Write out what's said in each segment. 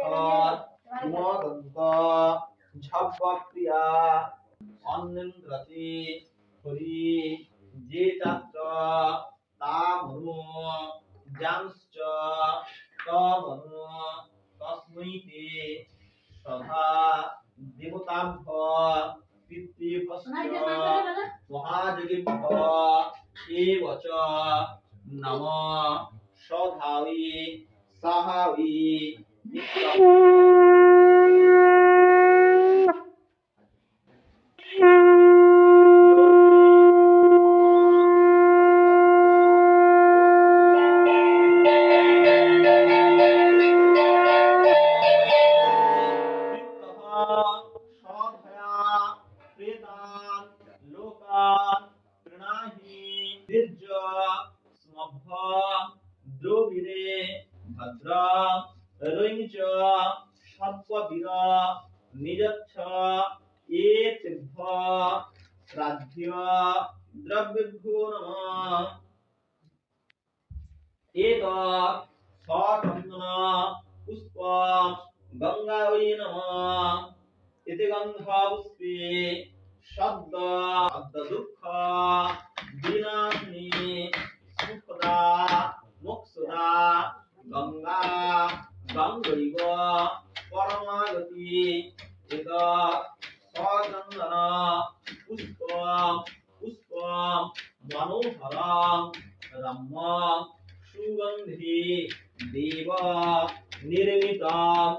উমদন্ত ঝব্বক্রিয়া অন্নেন্দ্রতি হরি যে চাত্র তামনু জাংশ্চ তমনু তস্মৈতে সভা দেবতাভ্য পিতৃভ্যশ্চ মহাযোগীভ্য এবচ নম সধাবি সাহাবি দ্রব্যভ্যো নমঃ एतत् सचन्दन पुष्प गंगायै नमः इति गन्धपुष्पे शब्द दुःख विनाशिनी सुखदा मोक्षदा गंगा गंगैव परमागति एतत् सचन्दन पुष्प मनोहरं रम्य सुगंधि देव निर्मितं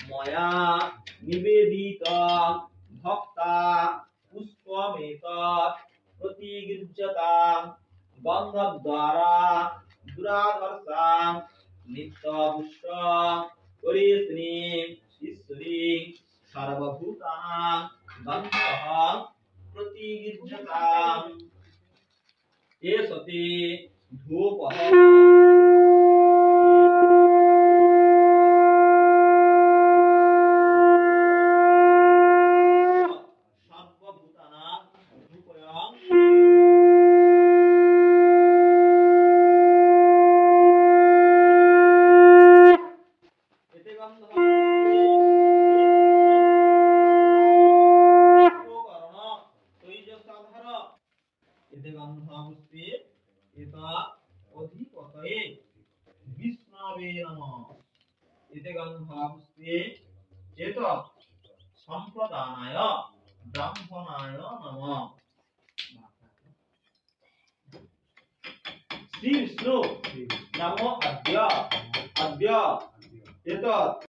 मया निवेदितं भक्ता पुष्पमेतत् प्रतिगृह्यतां गन्धद्वारा दुराधर्षां नित्यपुष्टं परिस्नीं ईश्वरीं सर्वभूतानां गन्धः प्रतिगृह्यताम् ये सति धूपः सर्वभूतानां धूपयं एते गन्धः एते गन्धपुष्पे एता अधिपतये विष्णवे नमः एते गन्धपुष्पे एता सम्प्रदानाय ब्राह्मणाय नमः श्री विष्णु नमो अद्य एतत्